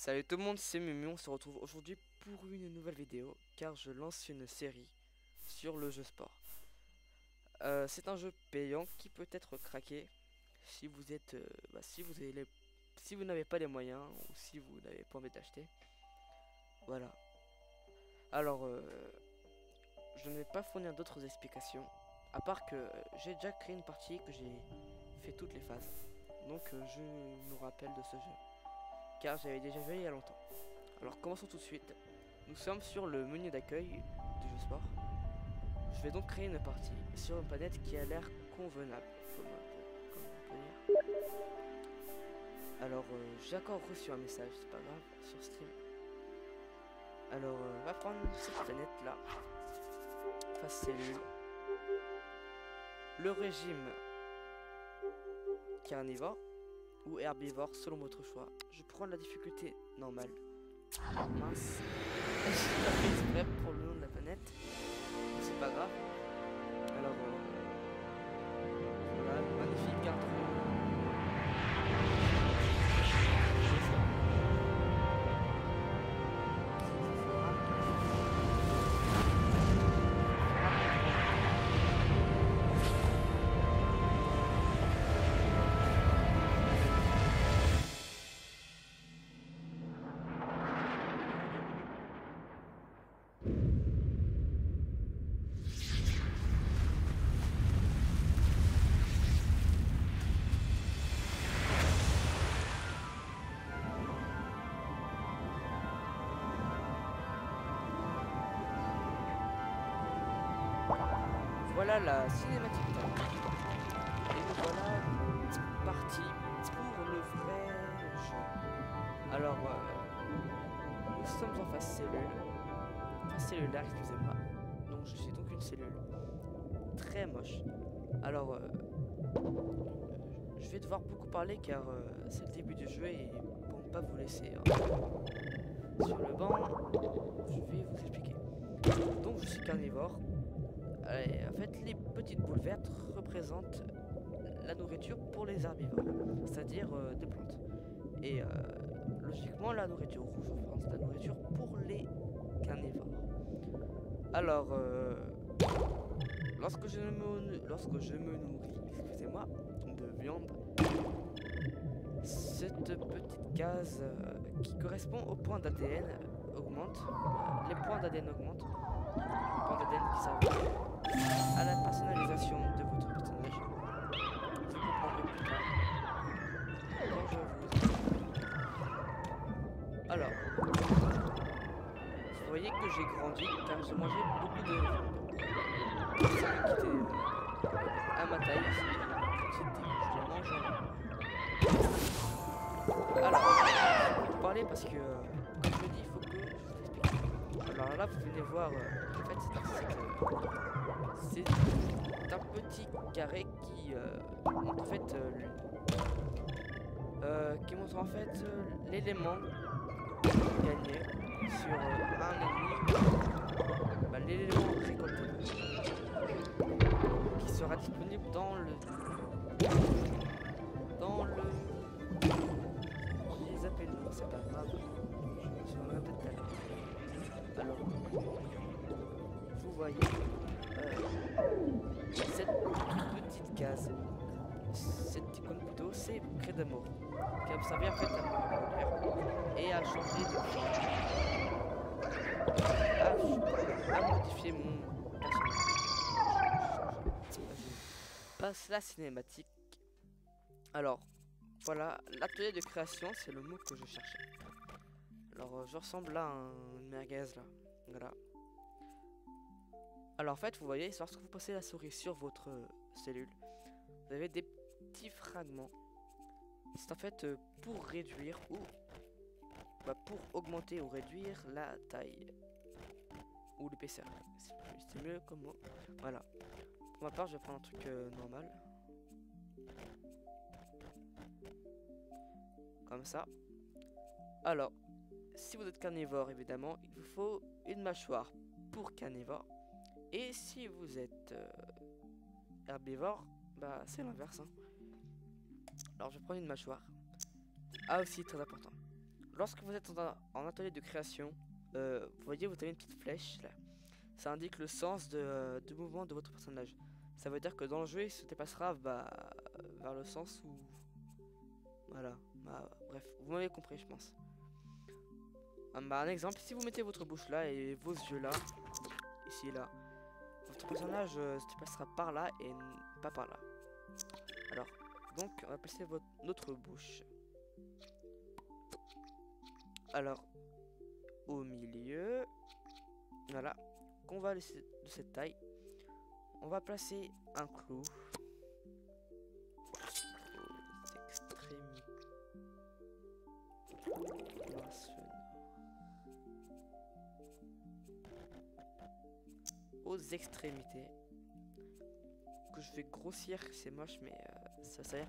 Salut tout le monde, c'est Mumu, on se retrouve aujourd'hui pour une nouvelle vidéo car je lance une série sur le jeu sport. C'est un jeu payant qui peut être craqué si vous êtes, si vous n'avez pas les moyens ou si vous n'avez pas envie d'acheter. Voilà. Alors, je ne vais pas fournir d'autres explications à part que j'ai déjà créé une partie que j'ai fait toutes les phases. Donc je me rappelle de ce jeu car j'avais déjà joué il y a longtemps. Alors commençons tout de suite. Nous sommes sur le menu d'accueil du jeu sport. Je vais donc créer une partie sur une planète qui a l'air convenable, comme on peut dire. Alors j'ai encore reçu un message, c'est pas grave, sur Steam. Alors on va prendre cette planète là. Phase cellule. Le régime carnivore ou herbivore selon votre choix. Je prends la difficulté normale. Mince. J'ai pas fait exprès pour le nom de la planète. C'est pas grave. Alors voilà, magnifique carte. Voilà la cinématique. Et nous voilà partis pour le vrai jeu. Alors, nous sommes en phase cellule. Phase cellulaire, excusez-moi. Donc, je suis donc une cellule. Très moche. Alors, je vais devoir beaucoup parler car c'est le début du jeu et pour ne pas vous laisser sur le banc, je vais vous expliquer. Donc, je suis carnivore. En fait, les petites boules vertes représentent la nourriture pour les herbivores, c'est-à-dire des plantes. Et logiquement, la nourriture rouge représente la nourriture pour les carnivores. Alors, lorsque je me nourris, excusez-moi, de viande, cette petite case qui correspond au point d'ADN augmente. Les points d'ADN augmentent. Les points d'ADN qui servent à la personnalisation de votre personnage. Vous comprendrez plus tard quand je vous... Alors, vous voyez que j'ai grandi car j'ai mangé beaucoup de viande. Ça m'a quitté à ma taille, je les mange. Alors, je vais vous parler parce que, comme je dis, il faut que je vous explique. Alors là, vous venez voir, en fait, c'est un petit carré qui montre en fait l'élément gagné sur un ennemi, l'élément récolté qui sera disponible dans le je les appelle nous, c'est pas grave, je me rappelle tout à l'heure. Alors vous voyez cette petite case, cette icône plutôt, c'est Craie d'amour, qui a servi en fait et à changer de à modifier mon personnage. Je passe la cinématique. Alors, voilà, l'atelier de création, c'est le mot que je cherchais. Alors, je ressemble à une merguez là. Voilà. Alors en fait, vous voyez, lorsque vous passez la souris sur votre cellule, vous avez des petits fragments. C'est en fait pour réduire ou pour augmenter ou réduire la taille ou l'épaisseur. C'est mieux comme mot. Voilà. Pour ma part, je vais prendre un truc normal. Comme ça. Alors, si vous êtes carnivore, évidemment, il vous faut une mâchoire pour carnivore. Et si vous êtes herbivore, c'est l'inverse. Alors je prends une mâchoire. Ah aussi, très important. lorsque vous êtes en atelier de création, vous voyez, vous avez une petite flèche là. Ça indique le sens de mouvement de votre personnage. Ça veut dire que dans le jeu, il se dépassera vers le sens où... Voilà, bref, vous m'avez compris, je pense. Un exemple, si vous mettez votre bouche là et vos yeux là, ici et là, votre personnage se déplacera par là et pas par là. Alors, donc, on va placer notre bouche. Alors, au milieu, voilà, qu'on va laisser de cette taille. On va placer un clou aux extrémités, que je vais grossir, c'est moche, mais ça sert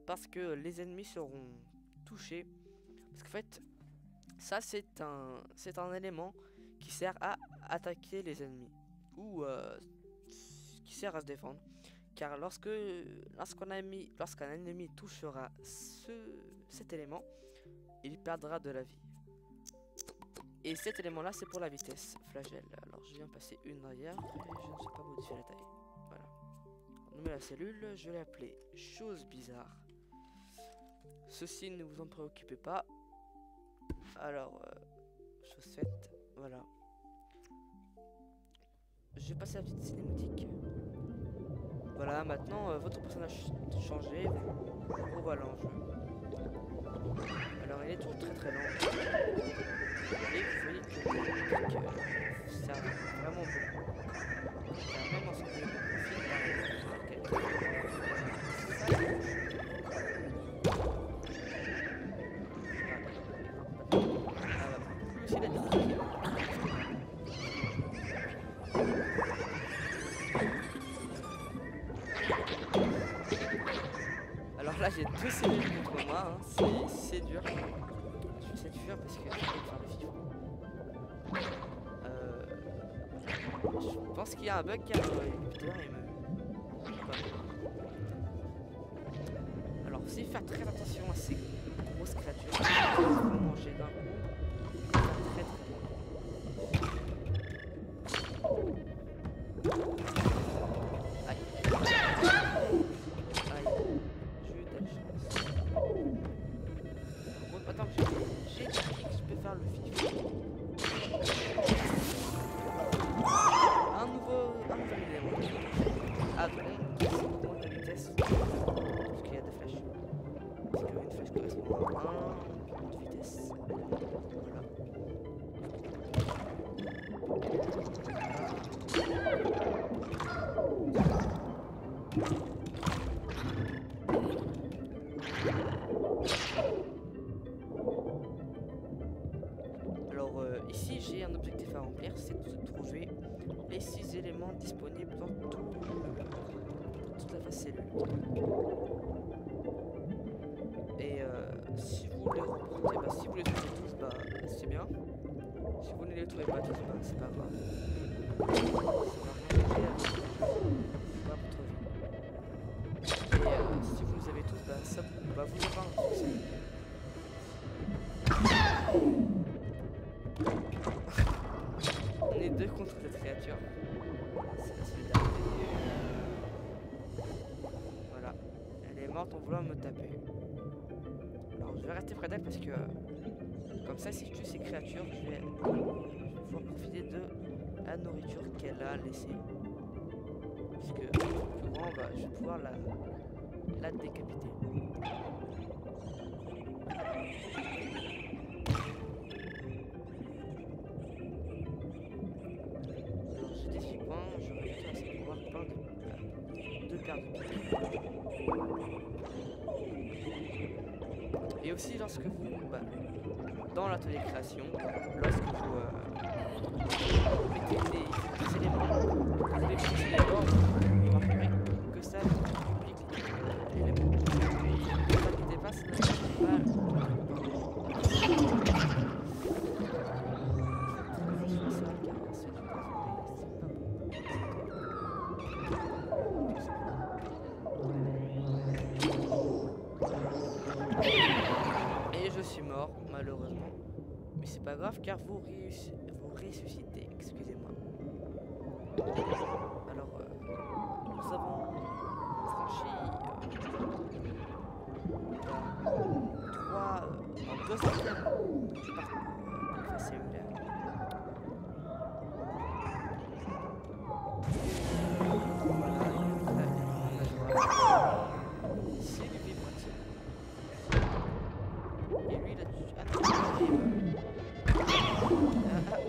parce que les ennemis seront touchés, parce qu'en fait ça c'est un élément qui sert à attaquer les ennemis ou qui sert à se défendre, car lorsqu'un ennemi touchera cet élément, il perdra de la vie. Et cet élément là c'est pour la vitesse flagelle. Alors je viens passer une derrière et je ne sais pas modifier la taille. Voilà. On met la cellule, je l'ai appelée chose bizarre. Ceci, ne vous en préoccupez pas. Alors chose faite, voilà. Je vais passer à la petite cinématique. Voilà, maintenant votre personnage changé, vous revoilà en jeu. Alors il est toujours très lent. Et vous voyez que ça vraiment beaucoup. Même en ce moment, alors là j'ai deux cellules contre moi, hein. C'est dur. Je vais essayer de fuir parce que je vais faire le vivre. Je pense qu'il y a un bug car putain, alors vous devez faire très attention à ces grosses créatures. Vous manger d'un coup. Très aïe. J'ai eu de la chance. Bon, attends, j'ai des kicks, je peux faire le vif. Un nouveau élément. Ah, donc, augmente la vitesse. Parce qu'il y a des flèches. Parce qu'une flèche correspond à un de vitesse. Voilà. Alors ici j'ai un objectif à remplir, c'est de trouver les 6 éléments disponibles dans toute la phase cellule. Et si vous les remportez, si vous les trouvez tous, c'est bien. Si vous ne les trouvez pas tous, c'est pas grave. Ça va rien changer à votre vie. Et si vous les avez tous, ça vous aura un succès. On est deux contre cette créature. C'est la solidarité. Voilà. Elle est morte en voulant me taper. Alors je vais rester près d'elle parce que comme ça si je tue ces créatures, je vais pouvoir profiter de la nourriture qu'elle a laissée. Puisque plus grand, je vais pouvoir la décapiter. Et aussi lorsque vous, dans l'atelier création, lorsque vous mettez des éléments, vous les poussez d'abord, vous remarquerez que ça duplique l'élément. Ne vous inquiétez pas, ça ne pas. Mais c'est pas grave car vous ressuscitez, excusez-moi. Alors, nous avons franchi deux cinquièmes du parcours de phase cellulaire. C'est du vibratile. Et lui, il a dû attraper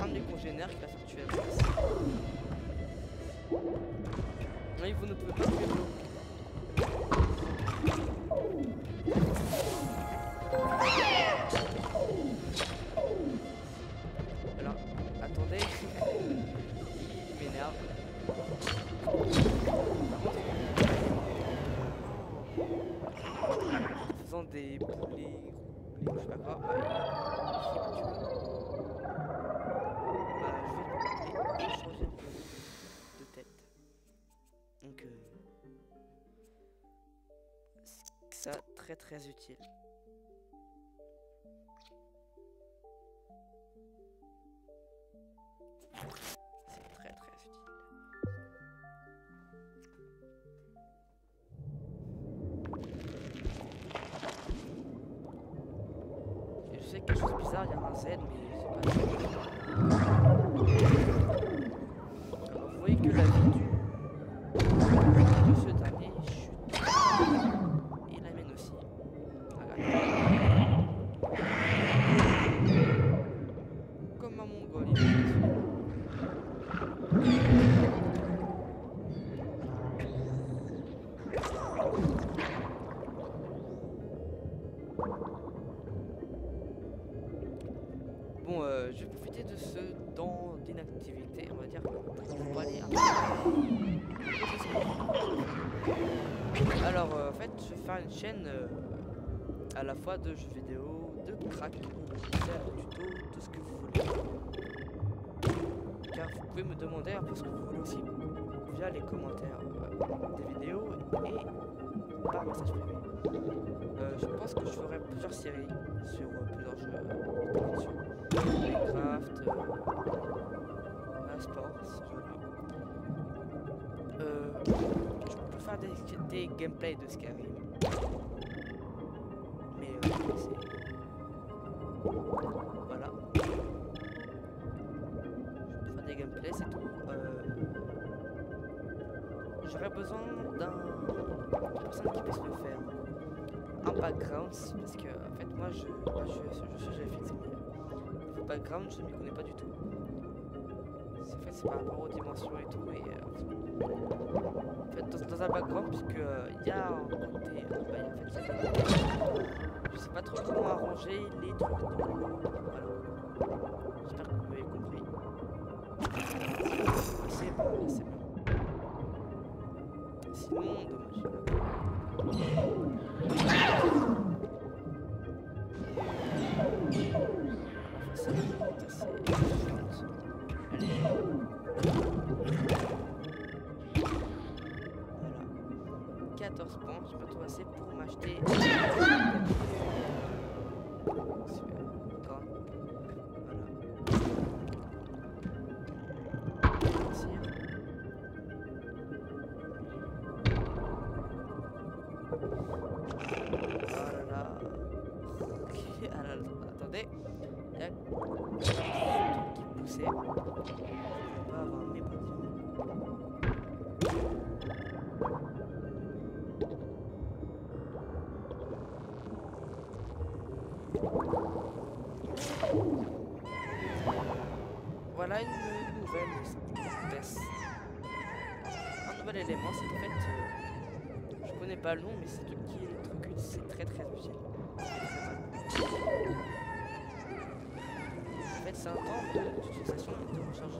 un des congénères qui l'a fait tuer à la place. Oui, vous ne pouvez pas tuer l'eau. Alors, attendez, il m'énerve. En faisant des boulets, je sais pas quoi, je vais changer de tête. Donc, ça très utile. C'est très utile. Et je sais que quelque chose de bizarre, il y a un Z, mais c'est pas. Alors, vous voyez que la vie de ce dernier chute. Et la mienne aussi. Comme un mongol, il est bon, je vais profiter de ce temps d'inactivité, on va dire, pour aller un peu. Alors, en fait, je vais faire une chaîne à la fois de jeux vidéo, de crack, de tutos, tout ce que vous voulez. Car vous pouvez me demander un peu ce que vous voulez aussi via les commentaires des vidéos et par message privé. Je pense que je ferai plusieurs séries sur plusieurs jeux Minecraft, sport, je peux faire des gameplays de Skyrim. Mais c'est... Voilà. Je peux faire des gameplays, c'est tout. J'aurais besoin d'une personne qui puisse me faire un background, parce que en fait moi je suis j'avais fixé le background, je ne m'y connais pas du tout. En fait c'est par rapport aux dimensions et tout, et en fait dans un background, puisque il y a un côté, en fait je sais pas trop comment arranger les trucs, donc voilà. J'espère que vous m'avez compris. C'est bon. Sinon, dommage. Allez. Voilà. 14 points, j'ai pas tout assez pour m'acheter. Attendez, il y a un truc qui poussait. Je vais pas avoir mes bâtiments. Voilà une nouvelle espèce. Un nouvel élément, c'est en fait, je connais pas le nom, mais c'est un truc qui électrocute, c'est très utile. En fait, c'est un temps d'utilisation et de recharge.